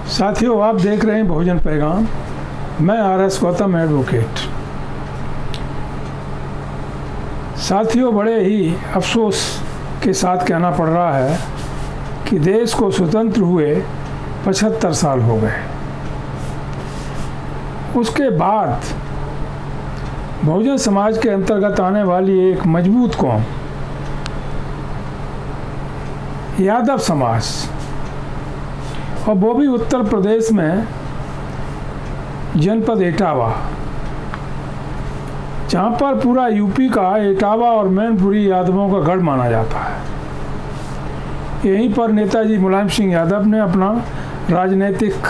साथियों, आप देख रहे हैं बहुजन पैगाम। मैं आर.एस. गौतम, एडवोकेट। साथियों, बड़े ही अफसोस के साथ कहना पड़ रहा है कि देश को स्वतंत्र हुए 75 साल हो गए। उसके बाद बहुजन समाज के अंतर्गत आने वाली एक मजबूत कौम यादव समाज, और वो भी उत्तर प्रदेश में जनपद इटावा, जहाँ पर पूरा यूपी का इटावा और मैनपुरी यादवों का गढ़ माना जाता है। यहीं पर नेताजी मुलायम सिंह यादव ने अपना राजनीतिक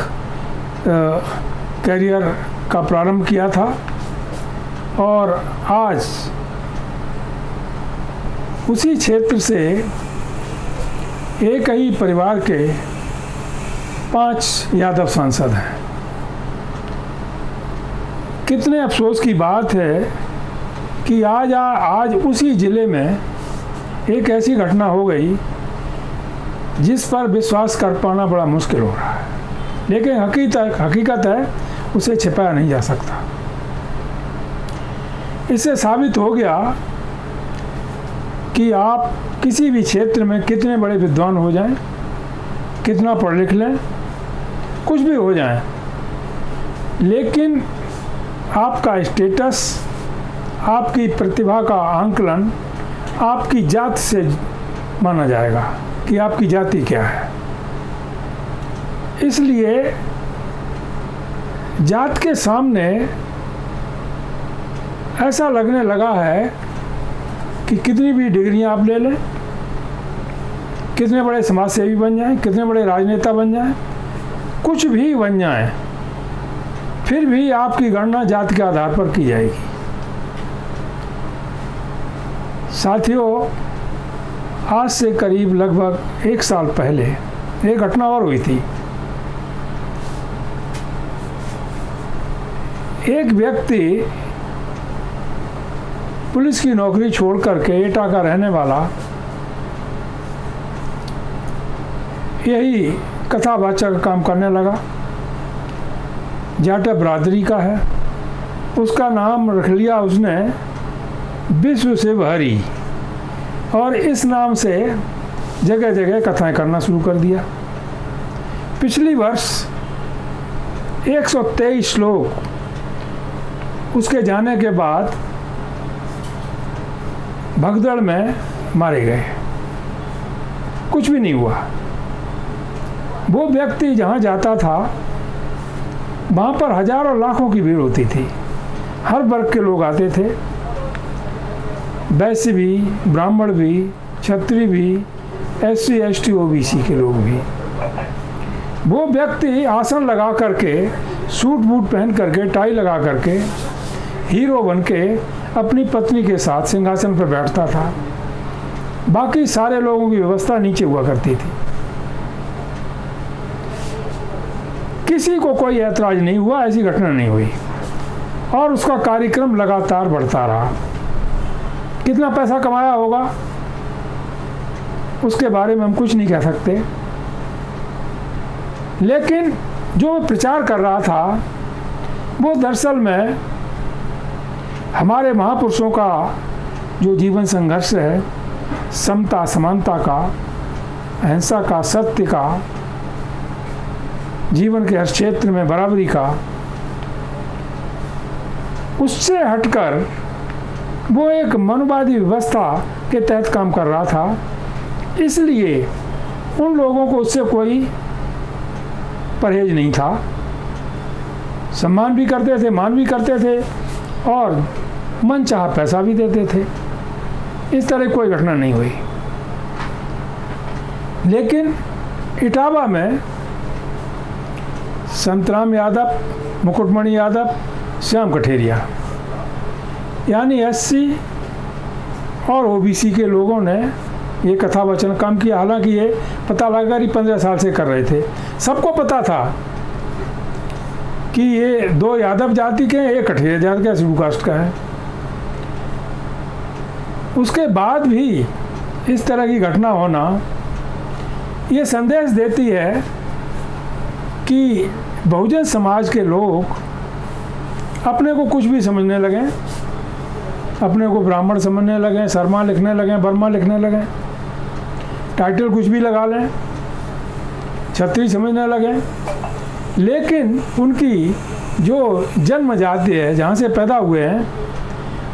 करियर का प्रारंभ किया था, और आज उसी क्षेत्र से एक ही परिवार के 5 यादव सांसद हैं। कितने अफसोस की बात है कि आज उसी ज़िले में एक ऐसी घटना हो गई जिस पर विश्वास कर पाना बड़ा मुश्किल हो रहा है, लेकिन हकीकत है, उसे छिपाया नहीं जा सकता। इससे साबित हो गया कि आप किसी भी क्षेत्र में कितने बड़े विद्वान हो जाएं, कितना पढ़ लिख लें, कुछ भी हो जाएं, लेकिन आपका स्टेटस, आपकी प्रतिभा का आंकलन आपकी जात से माना जाएगा कि आपकी जाति क्या है। इसलिए जात के सामने ऐसा लगने लगा है कि कितनी भी डिग्रियां आप ले लें, कितने बड़े समाज सेवी बन जाएं, कितने बड़े राजनेता बन जाएं, कुछ भी बन जाएं, फिर भी आपकी गणना जाति के आधार पर की जाएगी। साथियों, आज से करीब लगभग 1 साल पहले एक घटना और हुई थी। एक व्यक्ति पुलिस की नौकरी छोड़ करके एटा का रहने वाला, यही कथावाचक का काम करने लगा। जाटा बरादरी का है। उसका नाम रख लिया उसने विश्व से भारी, और इस नाम से जगह जगह कथाएं करना शुरू कर दिया। पिछली वर्ष 123 लोग उसके जाने के बाद भगदड़ में मारे गए। कुछ भी नहीं हुआ। वो व्यक्ति जहाँ जाता था वहाँ पर हजारों लाखों की भीड़ होती थी। हर वर्ग के लोग आते थे, वैश्य भी, ब्राह्मण भी, क्षत्रिय भी, SC ST OBC के लोग भी। वो व्यक्ति आसन लगा करके, सूट बूट पहन करके, टाई लगा करके, हीरो बन के अपनी पत्नी के साथ सिंहासन पर बैठता था। बाकी सारे लोगों की व्यवस्था नीचे हुआ करती थी। किसी को कोई ऐतराज नहीं हुआ, ऐसी घटना नहीं हुई, और उसका कार्यक्रम लगातार बढ़ता रहा। कितना पैसा कमाया होगा उसके बारे में हम कुछ नहीं कह सकते, लेकिन जो प्रचार कर रहा था वो दरअसल में हमारे महापुरुषों का जो जीवन संघर्ष है, समता समानता का, अहिंसा का, सत्य का, जीवन के हर क्षेत्र में बराबरी का, उससे हटकर वो एक मनुवादी व्यवस्था के तहत काम कर रहा था। इसलिए उन लोगों को उससे कोई परहेज नहीं था। सम्मान भी करते थे, मान भी करते थे, और मन चाहा पैसा भी देते थे। इस तरह कोई घटना नहीं हुई। लेकिन इटावा में संतराम यादव, मुकुटमणि यादव, श्याम कठेरिया, यानी SC और OBC के लोगों ने ये कथा वचन काम किया। हालांकि ये पता लगा कि 15 साल से कर रहे थे। सबको पता था कि ये 2 यादव जाति के हैं, एक कठेरिया जाति का, शेड्यूल कास्ट का है। उसके बाद भी इस तरह की घटना होना ये संदेश देती है कि बहुजन समाज के लोग अपने को कुछ भी समझने लगे, अपने को ब्राह्मण समझने लगे, शर्मा लिखने लगे, वर्मा लिखने लगे, टाइटल कुछ भी लगा लें, छत्री समझने लगे। लेकिन उनकी जो जन्म जाति है, जहाँ से पैदा हुए हैं,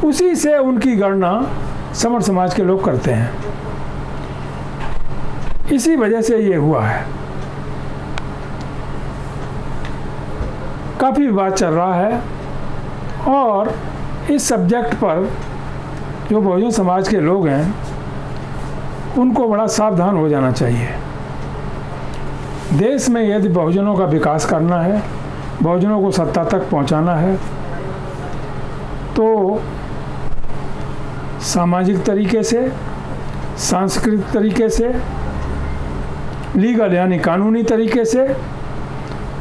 उसी से उनकी गणना समर समाज के लोग करते हैं। इसी वजह से ये हुआ है। काफ़ी विवाद चल रहा है और इस सब्जेक्ट पर जो बहुजन समाज के लोग हैं उनको बड़ा सावधान हो जाना चाहिए। देश में यदि बहुजनों का विकास करना है, बहुजनों को सत्ता तक पहुंचाना है, तो सामाजिक तरीके से, सांस्कृतिक तरीके से, लीगल यानी कानूनी तरीके से,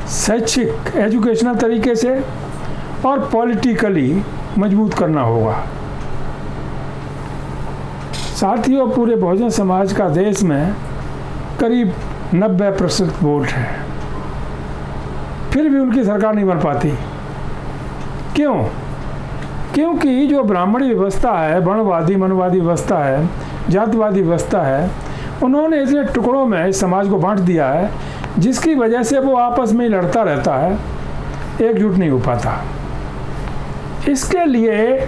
शैक्षिक एजुकेशनल तरीके से और पॉलिटिकली मजबूत करना होगा। साथियों, पूरे बहुजन समाज का देश में करीब 90% वोट है, फिर भी उनकी सरकार नहीं बन पाती। क्यों? क्योंकि जो ब्राह्मणी व्यवस्था है, वर्णवादी मनवादी व्यवस्था है, जातिवादी व्यवस्था है, उन्होंने इतने टुकड़ों में इस समाज को बांट दिया है, जिसकी वजह से वो आपस में ही लड़ता रहता है, एकजुट नहीं हो पाता। इसके लिए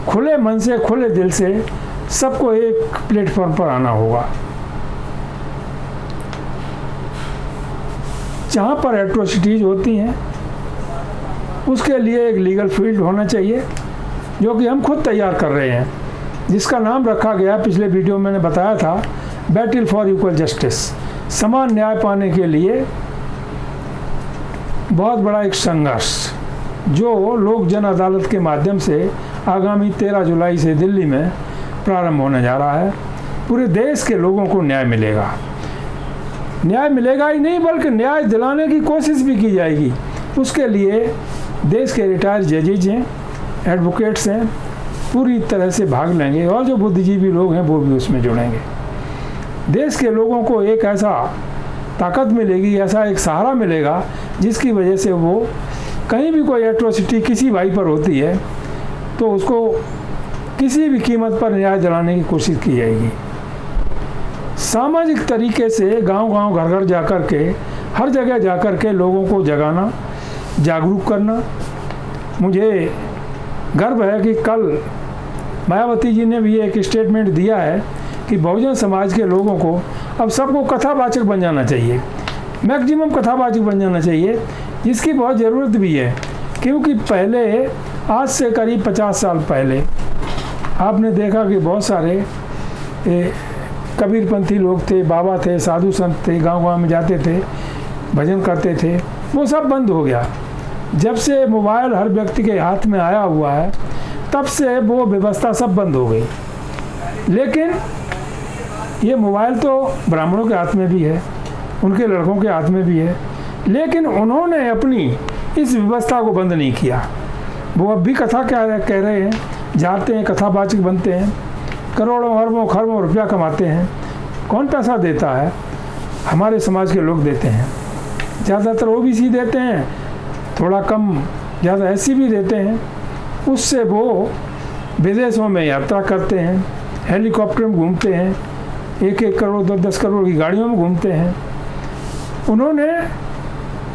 खुले मन से, खुले दिल से सबको एक प्लेटफॉर्म पर आना होगा। जहाँ पर एट्रोसिटीज़ होती हैं उसके लिए एक लीगल फील्ड होना चाहिए, जो कि हम खुद तैयार कर रहे हैं, जिसका नाम रखा गया, पिछले वीडियो में मैंने बताया था, बैटल फॉर इक्वल जस्टिस। समान न्याय पाने के लिए बहुत बड़ा एक संघर्ष, जो लोक जन अदालत के माध्यम से आगामी 13 जुलाई से दिल्ली में प्रारंभ होने जा रहा है। पूरे देश के लोगों को न्याय मिलेगा। न्याय मिलेगा ही नहीं, बल्कि न्याय दिलाने की कोशिश भी की जाएगी। उसके लिए देश के रिटायर्ड जजेज हैं, एडवोकेट्स हैं, पूरी तरह से भाग लेंगे और जो बुद्धिजीवी लोग हैं वो भी उसमें जुड़ेंगे। देश के लोगों को एक ऐसा ताकत मिलेगी, ऐसा एक सहारा मिलेगा, जिसकी वजह से वो कहीं भी कोई एट्रोसिटी किसी भाई पर होती है तो उसको किसी भी कीमत पर न्याय दिलाने की कोशिश की जाएगी। सामाजिक तरीके से गांव-गांव, घर-घर जाकर के, हर जगह जाकर के लोगों को जगाना, जागरूक करना। मुझे गर्व है कि कल मायावती जी ने भी एक स्टेटमेंट दिया है कि बहुजन समाज के लोगों को अब सबको कथावाचक बन जाना चाहिए, मैक्सिमम कथावाचक बन जाना चाहिए, जिसकी बहुत ज़रूरत भी है। क्योंकि पहले, आज से करीब 50 साल पहले, आपने देखा कि बहुत सारे कबीरपंथी लोग थे, बाबा थे, साधु संत थे, गांव-गांव में जाते थे, भजन करते थे, वो सब बंद हो गया। जब से मोबाइल हर व्यक्ति के हाथ में आया हुआ है, तब से वो व्यवस्था सब बंद हो गई। लेकिन ये मोबाइल तो ब्राह्मणों के हाथ में भी है, उनके लड़कों के हाथ में भी है, लेकिन उन्होंने अपनी इस व्यवस्था को बंद नहीं किया। वो अब भी कथा कह रहे हैं, जाते हैं, कथावाचक बनते हैं, करोड़ों अरबों खरबों रुपया कमाते हैं। कौन पैसा देता है? हमारे समाज के लोग देते हैं। ज़्यादातर ओबीसी देते हैं, थोड़ा कम ज़्यादा एससी भी देते हैं। उससे वो विदेशों में यात्रा करते हैं, हेलीकॉप्टर में घूमते हैं, 1-1 करोड़ 10-10 करोड़ की गाड़ियों में घूमते हैं। उन्होंने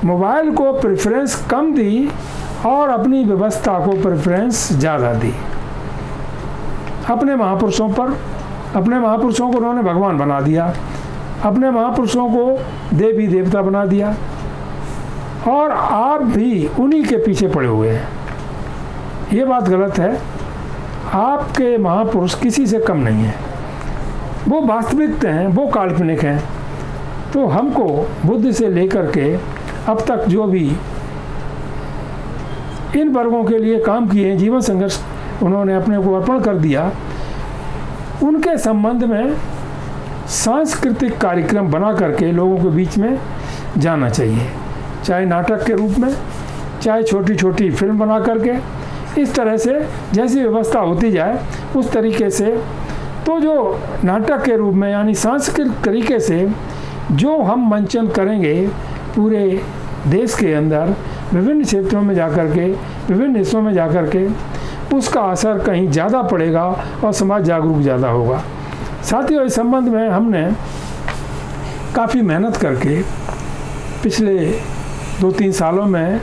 मोबाइल को प्रेफरेंस कम दी और अपनी व्यवस्था को प्रेफरेंस ज़्यादा दी। अपने महापुरुषों को उन्होंने भगवान बना दिया, अपने महापुरुषों को देवी देवता बना दिया, और आप भी उन्हीं के पीछे पड़े हुए हैं। ये बात गलत है। आपके महापुरुष किसी से कम नहीं है, वो वास्तविक हैं, वो काल्पनिक हैं। तो हमको बुद्ध से लेकर के अब तक जो भी इन वर्गों के लिए काम किए हैं, जीवन संघर्ष उन्होंने अपने को अर्पण कर दिया, उनके संबंध में सांस्कृतिक कार्यक्रम बना करके लोगों के बीच में जाना चाहिए, चाहे नाटक के रूप में, चाहे छोटी छोटी फिल्म बना करके। इस तरह से जैसी व्यवस्था होती जाए उस तरीके से, तो जो नाटक के रूप में यानी सांस्कृतिक तरीके से जो हम मंचन करेंगे पूरे देश के अंदर विभिन्न क्षेत्रों में जाकर के, विभिन्न हिस्सों में जाकर के उसका असर कहीं ज़्यादा पड़ेगा और समाज जागरूक ज़्यादा होगा। साथियों, इस संबंध में हमने काफ़ी मेहनत करके पिछले 2-3 सालों में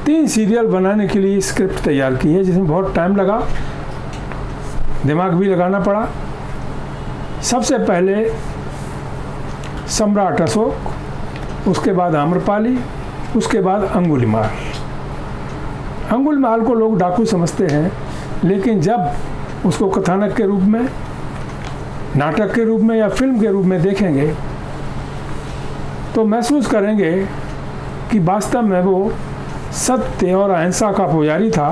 3 सीरियल बनाने के लिए स्क्रिप्ट तैयार की है, जिसमें बहुत टाइम लगा, दिमाग भी लगाना पड़ा। सबसे पहले सम्राट अशोक, उसके बाद आम्रपाली, उसके बाद अंगुलीमाल। अंगुलीमाल को लोग डाकू समझते हैं, लेकिन जब उसको कथानक के रूप में, नाटक के रूप में या फिल्म के रूप में देखेंगे तो महसूस करेंगे कि वास्तव में वो सत्य और अहिंसा का पुजारी था।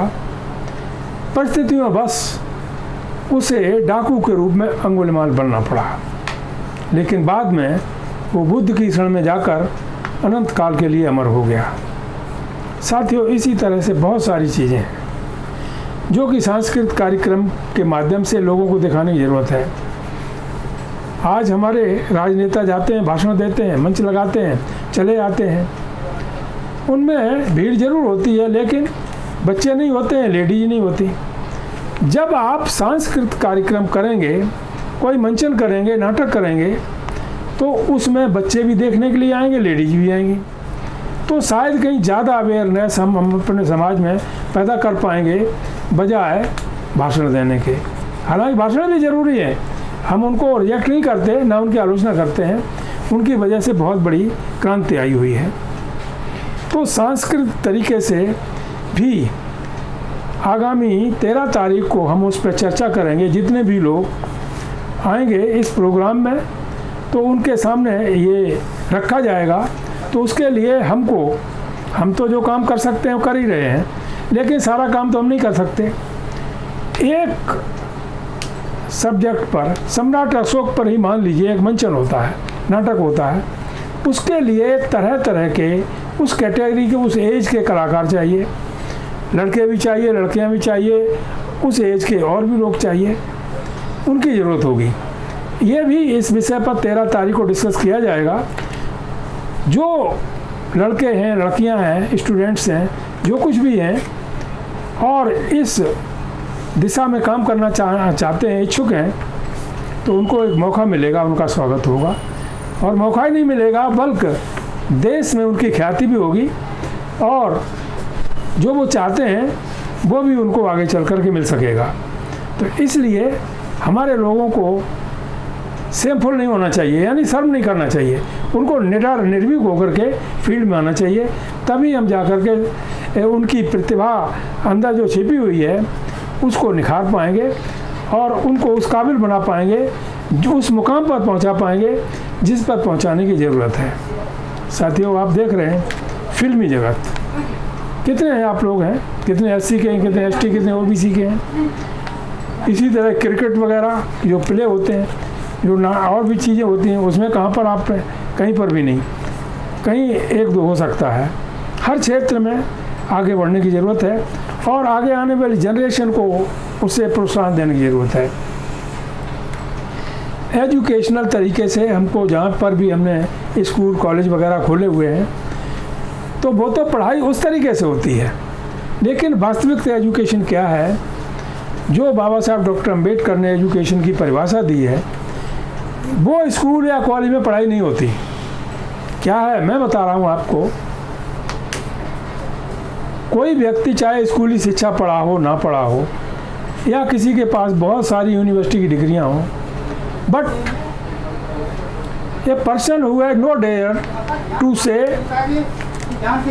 परिस्थितियों बस उसे डाकू के रूप में अंगुलीमाल बनना पड़ा, लेकिन बाद में वो बुद्ध की शरण में जाकर अनंत काल के लिए अमर हो गया। साथियों, इसी तरह से बहुत सारी चीज़ें हैं जो कि सांस्कृतिक कार्यक्रम के माध्यम से लोगों को दिखाने की ज़रूरत है। आज हमारे राजनेता जाते हैं, भाषण देते हैं, मंच लगाते हैं, चले जाते हैं, उनमें भीड़ जरूर होती है, लेकिन बच्चे नहीं होते हैं, लेडीज नहीं होती। जब आप सांस्कृतिक कार्यक्रम करेंगे, कोई मंचन करेंगे, नाटक करेंगे, तो उसमें बच्चे भी देखने के लिए आएंगे, लेडीज भी आएंगी, तो शायद कहीं ज़्यादा अवेयरनेस हम अपने समाज में पैदा कर पाएंगे बजाय भाषण देने के। हालांकि भाषण भी ज़रूरी है, हम उनको रिजेक्ट नहीं करते, ना उनकी आलोचना करते हैं, उनकी वजह से बहुत बड़ी क्रांति आई हुई है। तो सांस्कृतिक तरीके से भी आगामी 13 तारीख को हम उस पर चर्चा करेंगे। जितने भी लोग आएंगे इस प्रोग्राम में, तो उनके सामने ये रखा जाएगा। तो उसके लिए हम तो जो काम कर सकते हैं वो कर ही रहे हैं, लेकिन सारा काम तो हम नहीं कर सकते। एक सब्जेक्ट पर, सम्राट अशोक पर ही मान लीजिए एक मंचन होता है, नाटक होता है, उसके लिए तरह तरह के उस कैटेगरी के, उस एज के कलाकार चाहिए, लड़के भी चाहिए, लड़कियां भी चाहिए, उस एज के और भी लोग चाहिए, उनकी ज़रूरत होगी। ये भी इस विषय पर 13 तारीख को डिस्कस किया जाएगा। जो लड़के हैं, लड़कियां हैं, स्टूडेंट्स हैं, जो कुछ भी हैं और इस दिशा में काम करना चाहते हैं, इच्छुक हैं, तो उनको एक मौका मिलेगा, उनका स्वागत होगा। और मौका ही नहीं मिलेगा बल्कि देश में उनकी ख्याति भी होगी, और जो वो चाहते हैं वो भी उनको आगे चल कर के मिल सकेगा। तो इसलिए हमारे लोगों को शेमफुल नहीं होना चाहिए, यानी शर्म नहीं करना चाहिए, उनको निडर निर्भीक होकर के फील्ड में आना चाहिए। तभी हम जा कर के उनकी प्रतिभा अंदर जो छिपी हुई है उसको निखार पाएंगे और उनको उस काबिल बना पाएंगे, जो उस मुकाम पर पहुंचा पाएंगे जिस पर पहुंचाने की ज़रूरत है। साथियों, आप देख रहे हैं फिल्मी जगत, कितने हैं आप लोग हैं, कितने SC के हैं, कितने ST, कितने OBC के हैं। इसी तरह क्रिकेट वगैरह जो प्ले होते हैं, जो ना और भी चीज़ें होती हैं, उसमें कहाँ पर आप कहीं पर भी नहीं, कहीं 1-2 हो सकता है। हर क्षेत्र में आगे बढ़ने की ज़रूरत है और आगे आने वाली जनरेशन को उससे प्रोत्साहन देने की ज़रूरत है। एजुकेशनल तरीके से हमको, जहाँ पर भी हमने स्कूल कॉलेज वगैरह खोले हुए हैं, तो वो तो पढ़ाई उस तरीके से होती है, लेकिन वास्तविक एजुकेशन क्या है, जो बाबा साहब डॉक्टर अम्बेडकर ने एजुकेशन की परिभाषा दी है, वो स्कूल या कॉलेज में पढ़ाई नहीं होती। क्या है, मैं बता रहा हूँ आपको। कोई व्यक्ति चाहे स्कूली शिक्षा पढ़ा हो, ना पढ़ा हो, या किसी के पास बहुत सारी यूनिवर्सिटी की डिग्रियाँ हों, but a person who has no dare to say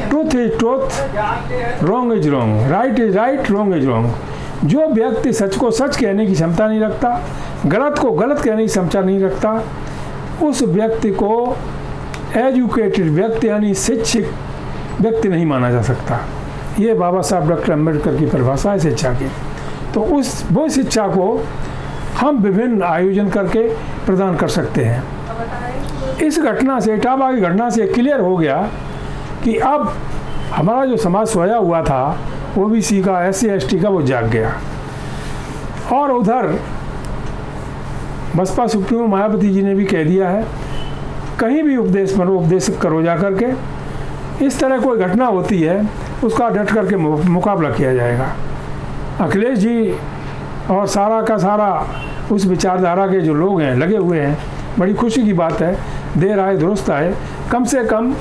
truth is truth, wrong is wrong, right is right, wrong is wrong. जो व्यक्ति सच को सच कहने की क्षमता नहीं रखता, गलत को गलत कहने की क्षमता नहीं रखता, उस व्यक्ति को एजुकेटेड व्यक्ति यानी शिक्षित व्यक्ति नहीं माना जा सकता। ये बाबा साहब डॉक्टर अम्बेडकर की परिभाषा है शिक्षा की। तो वो शिक्षा को हम विभिन्न आयोजन करके प्रदान कर सकते हैं। इस घटना से, इटावा की घटना से क्लियर हो गया कि अब हमारा जो समाज सोया हुआ था, OBC का, SC ST का, वो जाग गया। और उधर बसपा सुप्रीमो मायावती जी ने भी कह दिया है, कहीं भी उपदेश करो जा करके। इस तरह कोई घटना होती है उसका डट करके मुकाबला किया जाएगा। अखिलेश जी और सारा का सारा उस विचारधारा के जो लोग हैं लगे हुए हैं, बड़ी खुशी की बात है। देर आए दुरुस्त आए, कम से कम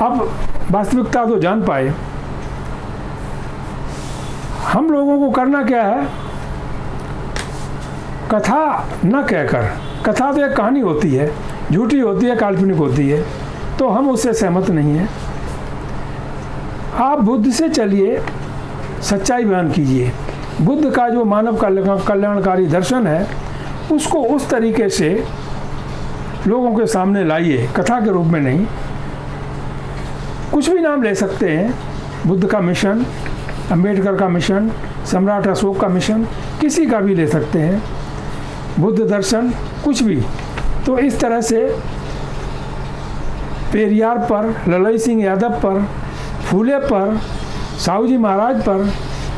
अब वास्तविकता तो जान पाए। हम लोगों को करना क्या है, कथा न कहकर, कथा तो एक कहानी होती है, झूठी होती है, काल्पनिक होती है, तो हम उससे सहमत नहीं हैं। आप बुद्ध से चलिए, सच्चाई बयान कीजिए। बुद्ध का जो मानव कल्याणकारी दर्शन है उसको उस तरीके से लोगों के सामने लाइए, कथा के रूप में नहीं। कुछ भी नाम ले सकते हैं, बुद्ध का मिशन, अंबेडकर का मिशन, सम्राट अशोक का मिशन, किसी का भी ले सकते हैं, बुद्ध दर्शन, कुछ भी। तो इस तरह से पेरियार पर, ललई सिंह यादव पर, फूले पर, साहू जी महाराज पर,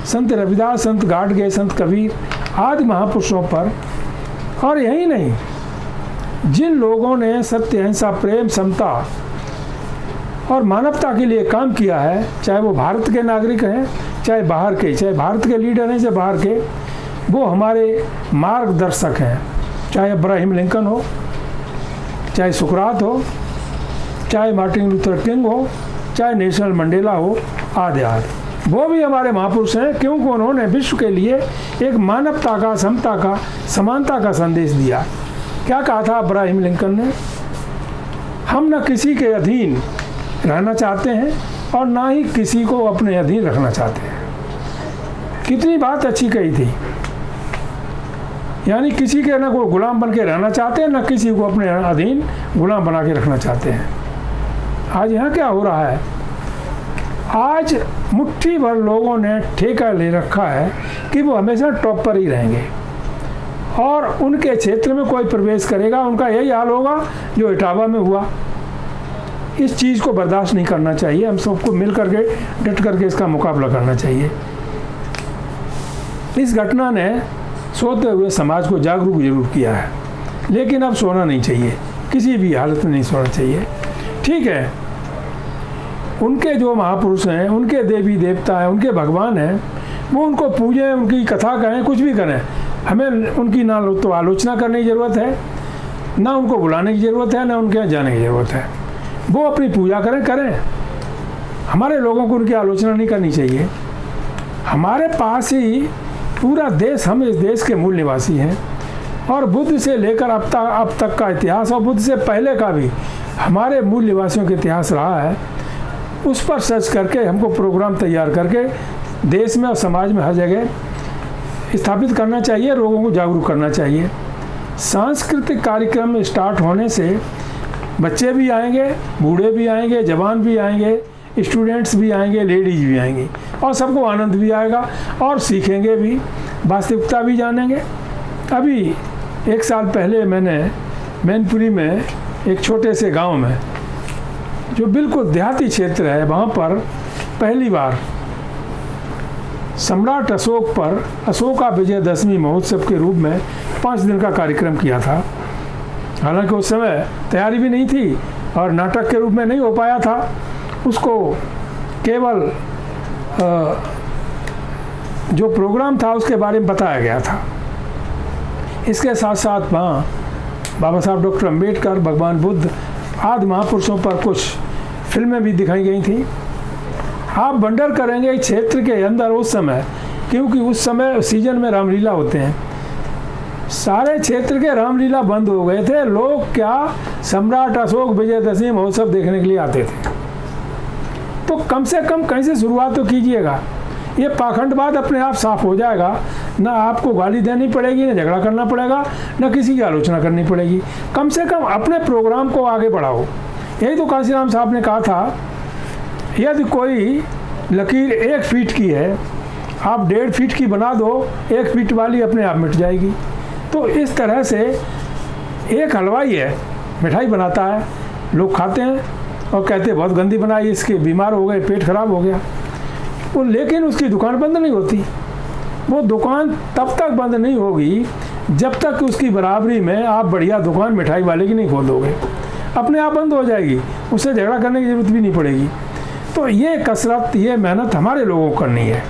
संत रविदास, संत गाडगे, संत कबीर आदि महापुरुषों पर, और यही नहीं, जिन लोगों ने सत्य, अहिंसा, प्रेम, समता और मानवता के लिए काम किया है, चाहे वो भारत के नागरिक हैं, चाहे बाहर के, चाहे भारत के लीडर हैं, चाहे बाहर के, वो हमारे मार्गदर्शक हैं। चाहे अब्राहम लिंकन हो, चाहे सुकरात हो, चाहे मार्टिन लूथर किंग हो, चाहे नेल्सन मंडेला हो, आदि आदि, वो भी हमारे महापुरुष हैं, क्योंकि उन्होंने विश्व के लिए एक मानवता का, समता का, समानता का संदेश दिया। क्या कहा था अब्राहम लिंकन ने? हम न किसी के अधीन रहना चाहते हैं और ना ही किसी को अपने अधीन रखना चाहते हैं। कितनी बात अच्छी कही थी। यानी किसी के ना कोई गुलाम बन के रहना चाहते हैं, ना किसी को अपने अधीन गुलाम बना के रखना चाहते हैं। आज यहाँ क्या हो रहा है? आज मुट्ठी भर लोगों ने ठेका ले रखा है कि वो हमेशा टॉप पर ही रहेंगे और उनके क्षेत्र में कोई प्रवेश करेगा उनका यही हाल होगा जो इटावा में हुआ। इस चीज़ को बर्दाश्त नहीं करना चाहिए। हम सबको मिल करके, डट करके इसका मुकाबला करना चाहिए। इस घटना ने सोते हुए समाज को जागरूक जरूर किया है, लेकिन अब सोना नहीं चाहिए, किसी भी हालत में नहीं सोना चाहिए। ठीक है, उनके जो महापुरुष हैं, उनके देवी देवता हैं, उनके भगवान हैं, वो उनको पूजें, उनकी कथा करें, कुछ भी करें। हमें उनकी ना तो आलोचना करने की ज़रूरत है, ना उनको बुलाने की ज़रूरत है, ना उनके यहाँ जाने की ज़रूरत है। वो अपनी पूजा करें। हमारे लोगों को उनकी आलोचना नहीं करनी चाहिए। हमारे पास ही पूरा देश, हम इस देश के मूल निवासी हैं और बुद्ध से लेकर अब तक का इतिहास और बुद्ध से पहले का भी हमारे मूल निवासियों का इतिहास रहा है। उस पर सर्च करके हमको प्रोग्राम तैयार करके देश में और समाज में हर जगह स्थापित करना चाहिए, लोगों को जागरूक करना चाहिए। सांस्कृतिक कार्यक्रम स्टार्ट होने से बच्चे भी आएंगे, बूढ़े भी आएंगे, जवान भी आएंगे, स्टूडेंट्स भी आएंगे, लेडीज भी आएंगी और सबको आनंद भी आएगा और सीखेंगे भी, वास्तविकता भी जानेंगे। अभी 1 साल पहले मैंने मैनपुरी में एक छोटे से गांव में, जो बिल्कुल देहाती क्षेत्र है, वहाँ पर पहली बार सम्राट अशोक पर अशोका विजयदशमी महोत्सव के रूप में 5 दिन का कार्यक्रम किया था। हालांकि उस समय तैयारी भी नहीं थी और नाटक के रूप में नहीं हो पाया था। उसको केवल जो प्रोग्राम था उसके बारे में बताया गया था। इसके साथ साथ वहाँ बाबा साहब डॉक्टर अम्बेडकर, भगवान बुद्ध आदि महापुरुषों पर कुछ फिल्में भी दिखाई गई थी। आप वंडर करेंगे क्षेत्र के अंदर उस समय, क्योंकि उस समय सीजन में रामलीला होते हैं, सारे क्षेत्र के रामलीला बंद हो गए थे। लोग क्या सम्राट अशोक विजयदशमी महोत्सव देखने के लिए आते थे। तो कम से कम कहीं से शुरुआत तो कीजिएगा। ये पाखंडवाद अपने आप साफ हो जाएगा। ना आपको गाली देनी पड़ेगी, ना झगड़ा करना पड़ेगा, ना किसी की आलोचना करनी पड़ेगी। कम से कम अपने प्रोग्राम को आगे बढ़ाओ। यही तो कांशीराम साहब ने कहा था, यदि कोई लकीर 1 फीट की है, आप 1.5 फीट की बना दो, 1 फीट वाली अपने आप मिट जाएगी। तो इस तरह से एक हलवाई है, मिठाई बनाता है, लोग खाते हैं और कहते हैं बहुत गंदी बनाई, इसके बीमार हो गए, पेट खराब हो गया। वो लेकिन उसकी दुकान बंद नहीं होती। वो दुकान तब तक बंद नहीं होगी जब तक उसकी बराबरी में आप बढ़िया दुकान मिठाई वाले की नहीं खोल दोगे। अपने आप बंद हो जाएगी, उससे झगड़ा करने की ज़रूरत भी नहीं पड़ेगी। तो ये कसरत, ये मेहनत हमारे लोगों को करनी है।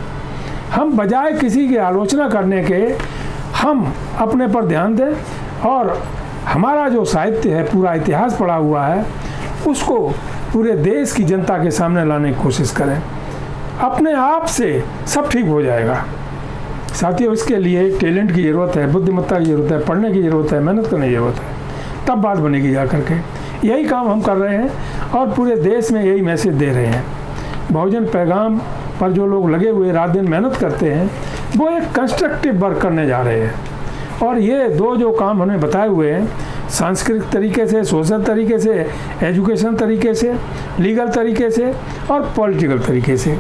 हम बजाय किसी की आलोचना करने के हम अपने पर ध्यान दें और हमारा जो साहित्य है, पूरा इतिहास पढ़ा हुआ है, उसको पूरे देश की जनता के सामने लाने की कोशिश करें। अपने आप से सब ठीक हो जाएगा। साथियों, इसके लिए टैलेंट की ज़रूरत है, बुद्धिमत्ता की ज़रूरत है, पढ़ने की ज़रूरत है, मेहनत करने की ज़रूरत है, तब बात बनेगी जा करके। यही काम हम कर रहे हैं और पूरे देश में यही मैसेज दे रहे हैं। बहुजन पैगाम पर जो लोग लगे हुए रात दिन मेहनत करते हैं, वो एक कंस्ट्रक्टिव वर्क करने जा रहे हैं। और ये दो जो काम हमने बताए हुए हैं, सांस्कृतिक तरीके से, सोशल तरीके से, एजुकेशन तरीके से, लीगल तरीके से और पॉलिटिकल तरीके से,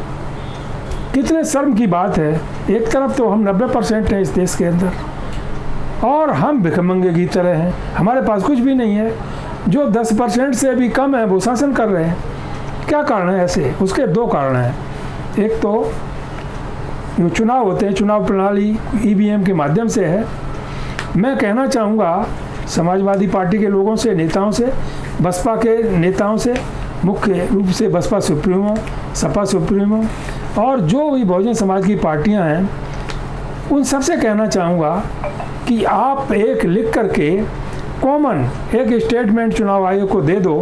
कितने शर्म की बात है। एक तरफ तो हम 90% हैं इस देश के अंदर और हम भिखमंगे की तरह हैं, हमारे पास कुछ भी नहीं है। जो 10% से भी कम है वो शासन कर रहे हैं। क्या कारण है ऐसे? उसके दो कारण हैं। एक तो जो चुनाव होते हैं, चुनाव प्रणाली EVM के माध्यम से है। मैं कहना चाहूँगा समाजवादी पार्टी के लोगों से, नेताओं से, बसपा के नेताओं से, मुख्य रूप से बसपा सुप्रीमो, सपा सुप्रीमो और जो भी बहुजन समाज की पार्टियां हैं, उन सबसे कहना चाहूँगा कि आप एक लिख करके कॉमन एक स्टेटमेंट चुनाव आयोग को दे दो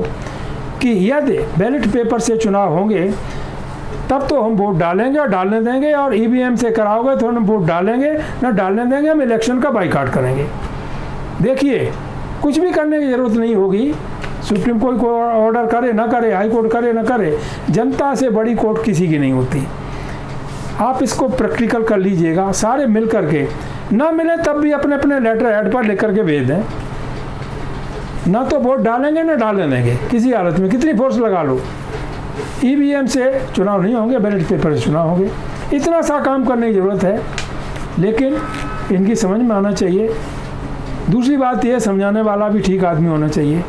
कि यदि बैलेट पेपर से चुनाव होंगे तब तो हम वोट डालेंगे और डालने देंगे, और EVM से कराओगे तो हम वोट डालेंगे, ना डालने देंगे, हम इलेक्शन का बाइकाट करेंगे। देखिए, कुछ भी करने की ज़रूरत नहीं होगी। सुप्रीम कोर्ट को ऑर्डर करे ना करे, हाई कोर्ट करे ना करे, जनता से बड़ी कोर्ट किसी की नहीं होती। आप इसको प्रैक्टिकल कर लीजिएगा, सारे मिल करके। ना मिले तब भी अपने अपने लेटर हेड पर लिख करके भेज दें। ना तो वोट डालेंगे ना डालने देंगे किसी हालत में, कितनी फोर्स लगा लो। EVM से चुनाव नहीं होंगे, बैलेट पेपर से चुनाव होंगे। इतना सा काम करने की ज़रूरत है, लेकिन इनकी समझ में आना चाहिए। दूसरी बात यह, समझाने वाला भी ठीक आदमी होना चाहिए,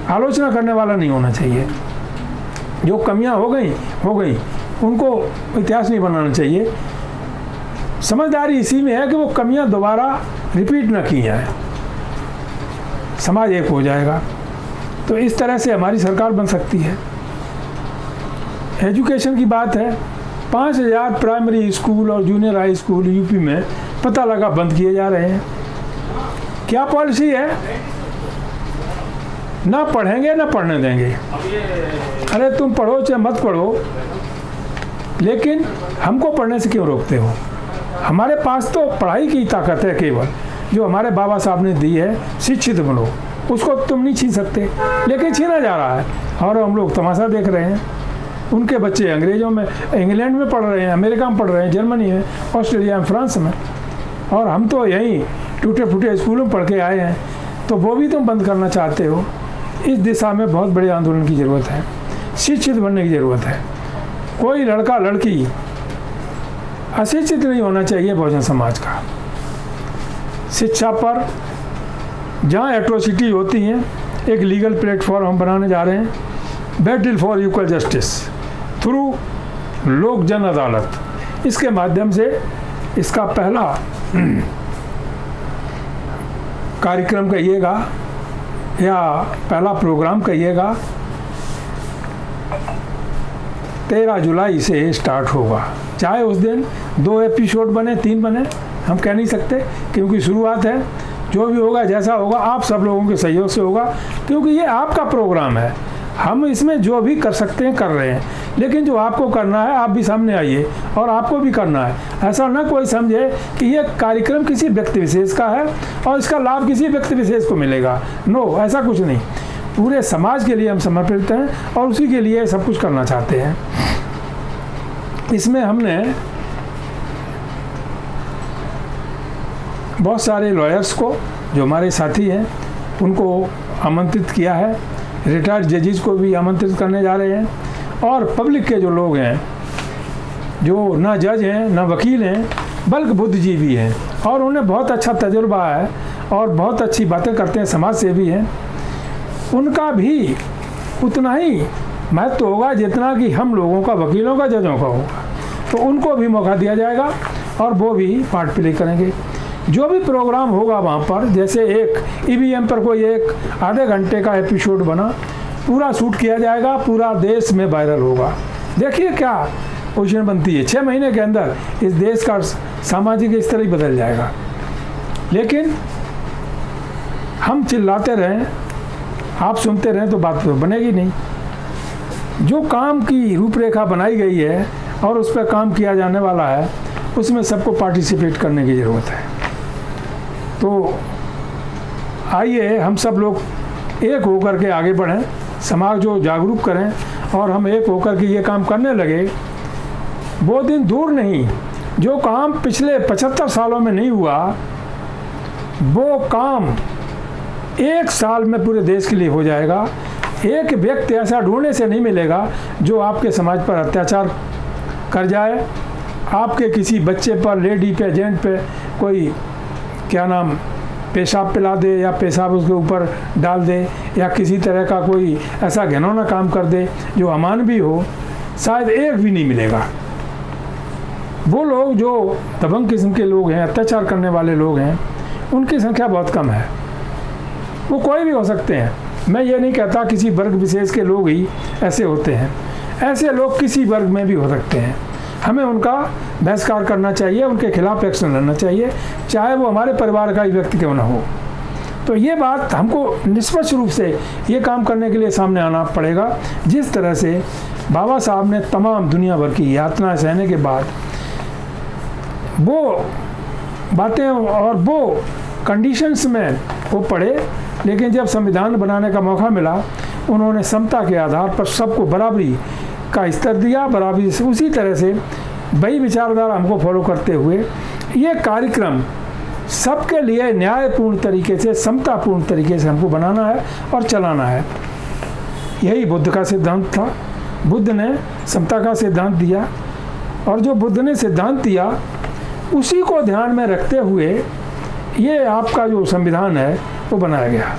आलोचना करने वाला नहीं होना चाहिए। जो कमियां हो गई, उनको इतिहास नहीं बनाना चाहिए। समझदारी इसी में है कि वो कमियां दोबारा रिपीट न की जाए, समाज एक हो जाएगा। तो इस तरह से हमारी सरकार बन सकती है। एजुकेशन की बात है, 5000 प्राइमरी स्कूल और जूनियर हाई स्कूल यूपी में पता लगा बंद किए जा रहे हैं। क्या पॉलिसी है? ना पढ़ेंगे ना पढ़ने देंगे। अरे तुम पढ़ो चाहे मत पढ़ो, लेकिन हमको पढ़ने से क्यों रोकते हो? हमारे पास तो पढ़ाई की ताकत है केवल, जो हमारे बाबा साहब ने दी है, शिक्षित बनो, उसको तुम नहीं छीन सकते। लेकिन छीना जा रहा है और हम लोग तमाशा देख रहे हैं। उनके बच्चे अंग्रेज़ों में, इंग्लैंड में पढ़ रहे हैं, अमेरिका में पढ़ रहे हैं, जर्मनी में, ऑस्ट्रेलिया में, फ्रांस में, और हम तो यहीं टूटे फूटे स्कूलों में पढ़ के आए हैं। तो वो भी तुम बंद करना चाहते हो। इस दिशा में बहुत बड़े आंदोलन की ज़रूरत है, शिक्षित बनने की ज़रूरत है। कोई लड़का लड़की अशिक्षित नहीं होना चाहिए बहुजन समाज का। शिक्षा पर जहाँ एट्रोसिटी होती हैं, एक लीगल प्लेटफॉर्म हम बनाने जा रहे हैं, battle for equal justice through लोक जन अदालत। इसके माध्यम से इसका पहला कार्यक्रम कहिएगा या पहला प्रोग्राम कहिएगा, 13 जुलाई से स्टार्ट होगा। चाहे उस दिन 2 एपिसोड बने, 3 बने, हम कह नहीं सकते, क्योंकि शुरुआत है। जो भी होगा, जैसा होगा, आप सब लोगों के सहयोग से होगा, क्योंकि ये आपका प्रोग्राम है। हम इसमें जो भी कर सकते हैं कर रहे हैं, लेकिन जो आपको करना है आप भी सामने आइए और आपको भी करना है। ऐसा ना कोई समझे कि ये कार्यक्रम किसी व्यक्ति विशेष का है और इसका लाभ किसी व्यक्ति विशेष को मिलेगा। नो, ऐसा कुछ नहीं। पूरे समाज के लिए हम समर्पित हैं और उसी के लिए सब कुछ करना चाहते हैं। इसमें हमने बहुत सारे लॉयर्स को, जो हमारे साथी हैं, उनको आमंत्रित किया है। रिटायर्ड जजेस को भी आमंत्रित करने जा रहे हैं और पब्लिक के जो लोग हैं, जो ना जज हैं ना वकील हैं, बल्कि बुद्धिजीवी हैं और उन्हें बहुत अच्छा तजुर्बा है और बहुत अच्छी बातें करते हैं, समाज सेवी हैं, उनका भी उतना ही महत्व होगा जितना कि हम लोगों का, वकीलों का, जजों का होगा। तो उनको भी मौका दिया जाएगा और वो भी पार्ट प्ले करेंगे। जो भी प्रोग्राम होगा वहाँ पर, जैसे एक ईवीएम पर कोई एक आधे घंटे का एपिसोड बना, पूरा शूट किया जाएगा, पूरा देश में वायरल होगा। देखिए क्या पोजीशन बनती है। 6 महीने के अंदर इस देश का सामाजिक स्तर ही बदल जाएगा। लेकिन हम चिल्लाते रहें, आप सुनते रहें तो बात तो बनेगी नहीं। जो काम की रूपरेखा बनाई गई है और उस पर काम किया जाने वाला है, उसमें सबको पार्टिसिपेट करने की ज़रूरत है। तो आइए हम सब लोग एक होकर के आगे बढ़ें, समाज को जागरूक करें और हम एक होकर के ये काम करने लगे। वो दिन दूर नहीं, जो काम पिछले 75 सालों में नहीं हुआ, वो काम 1 साल में पूरे देश के लिए हो जाएगा। एक व्यक्ति ऐसा ढूंढने से नहीं मिलेगा जो आपके समाज पर अत्याचार कर जाए, आपके किसी बच्चे पर, लेडी पे, जेंट पे कोई क्या नाम पेशाब पिला दे या पेशाब उसके ऊपर डाल दे या किसी तरह का कोई ऐसा घिनौना काम कर दे जो अमानवीय हो, शायद एक भी नहीं मिलेगा। वो लोग जो दबंग किस्म के लोग हैं, अत्याचार करने वाले लोग हैं, उनकी संख्या बहुत कम है। वो कोई भी हो सकते हैं। मैं ये नहीं कहता किसी वर्ग विशेष के लोग ही ऐसे होते हैं, ऐसे लोग किसी वर्ग में भी हो सकते हैं। हमें उनका बहिष्कार करना चाहिए, उनके खिलाफ एक्शन लेना चाहिए, चाहे वो हमारे परिवार का ही व्यक्ति क्यों ना हो। तो ये बात हमको निष्पक्ष रूप से ये काम करने के लिए सामने आना पड़ेगा। जिस तरह से बाबा साहब ने तमाम दुनिया भर की यातना सहने के बाद वो बातें और वो कंडीशंस में वो पढ़े, लेकिन जब संविधान बनाने का मौका मिला, उन्होंने समता के आधार पर सबको बराबरी का स्तर दिया। बराबरी से उसी तरह से वही विचारधारा हमको फॉलो करते हुए ये कार्यक्रम सबके लिए न्यायपूर्ण तरीके से, समतापूर्ण तरीके से हमको बनाना है और चलाना है। यही बुद्ध का सिद्धांत था। बुद्ध ने समता का सिद्धांत दिया और जो बुद्ध ने सिद्धांत दिया उसी को ध्यान में रखते हुए ये आपका जो संविधान है वो बनाया गया।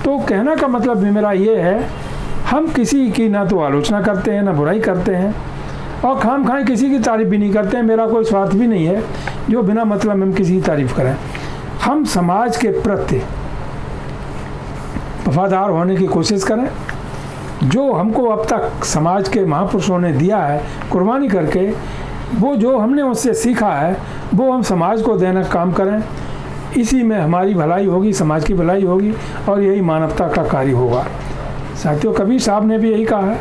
तो कहना का मतलब भी मेरा ये है, हम किसी की ना तो आलोचना करते हैं, ना बुराई करते हैं और खाम खाएं किसी की तारीफ भी नहीं करते हैं। मेरा कोई स्वार्थ भी नहीं है जो बिना मतलब हम किसी की तारीफ करें। हम समाज के प्रति वफादार होने की कोशिश करें। जो हमको अब तक समाज के महापुरुषों ने दिया है कुर्बानी करके, वो जो हमने उससे सीखा है वो हम समाज को देने का काम करें। इसी में हमारी भलाई होगी, समाज की भलाई होगी और यही मानवता का कार्य होगा। साथियों, कबीर साहब ने भी यही कहा है,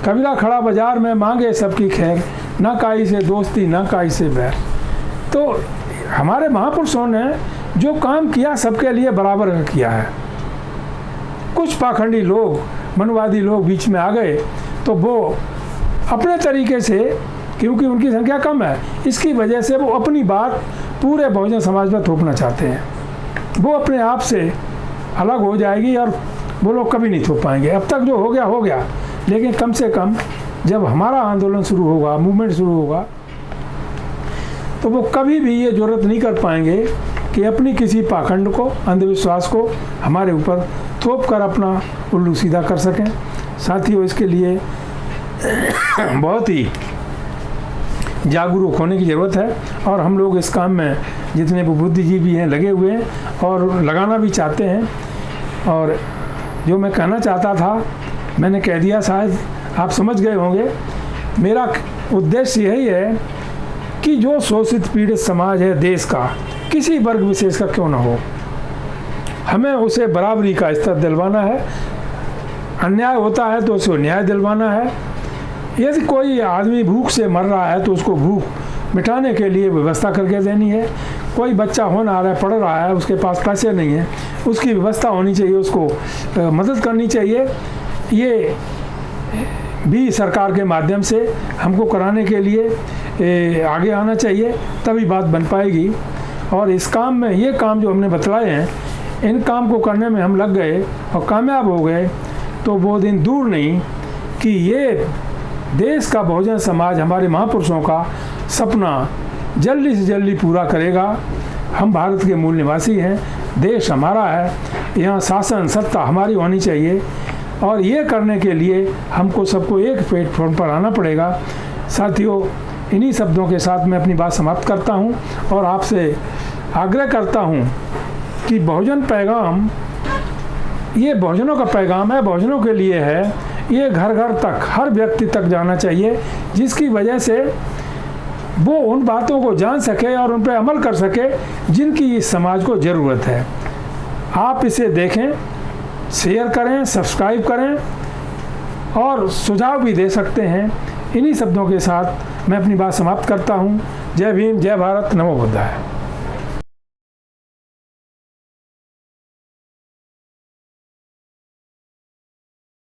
कबीरा खड़ा बाजार में मांगे सबकी खैर, ना काई से दोस्ती ना काई से बैर। तो हमारे महापुरुषों ने जो काम किया सबके लिए बराबर किया है। कुछ पाखंडी लोग, मनुवादी लोग बीच में आ गए तो वो अपने तरीके से, क्योंकि उनकी संख्या कम है, इसकी वजह से वो अपनी बात पूरे बहुजन समाज पर थोपना चाहते हैं। वो अपने आप से अलग हो जाएगी और वो लोग कभी नहीं थोप पाएंगे। अब तक जो हो गया हो गया, लेकिन कम से कम जब हमारा आंदोलन शुरू होगा, मूवमेंट शुरू होगा, तो वो कभी भी ये जरूरत नहीं कर पाएंगे कि अपनी किसी पाखंड को, अंधविश्वास को हमारे ऊपर थोप कर अपना उल्लू सीधा कर सकें। साथियों, इसके लिए बहुत ही जागरूक होने की ज़रूरत है और हम लोग इस काम में जितने बुद्धिजीवी हैं लगे हुए हैं और लगाना भी चाहते हैं। और जो मैं कहना चाहता था मैंने कह दिया, शायद आप समझ गए होंगे। मेरा उद्देश्य यही है कि जो शोषित पीड़ित समाज है देश का, किसी वर्ग विशेष का क्यों ना हो, हमें उसे बराबरी का स्तर दिलवाना है। अन्याय होता है तो उसे न्याय दिलवाना है। यदि कोई आदमी भूख से मर रहा है तो उसको भूख मिटाने के लिए व्यवस्था करके देनी है। कोई बच्चा होने आ रहा है, पढ़ रहा है, उसके पास पैसे नहीं है, उसकी व्यवस्था होनी चाहिए, उसको मदद करनी चाहिए। ये भी सरकार के माध्यम से हमको कराने के लिए आगे आना चाहिए, तभी बात बन पाएगी। और इस काम में, ये काम जो हमने बतलाए हैं, इन काम को करने में हम लग गए और कामयाब हो गए तो वो दिन दूर नहीं कि ये देश का बहुजन समाज हमारे महापुरुषों का सपना जल्दी से जल्दी पूरा करेगा। हम भारत के मूल निवासी हैं, देश हमारा है, यहाँ शासन सत्ता हमारी होनी चाहिए और ये करने के लिए हमको सबको एक प्लेटफॉर्म पर आना पड़ेगा। साथियों, इन्हीं शब्दों के साथ मैं अपनी बात समाप्त करता हूँ और आपसे आग्रह करता हूँ कि बहुजन पैगाम ये बहुजनों का पैगाम है, बहुजनों के लिए है। ये घर घर तक, हर व्यक्ति तक जाना चाहिए, जिसकी वजह से वो उन बातों को जान सके और उन पर अमल कर सके जिनकी इस समाज को ज़रूरत है। आप इसे देखें, शेयर करें, सब्सक्राइब करें और सुझाव भी दे सकते हैं। इन्हीं शब्दों के साथ मैं अपनी बात समाप्त करता हूँ। जय भीम, जय भारत, नमो बुद्धाय।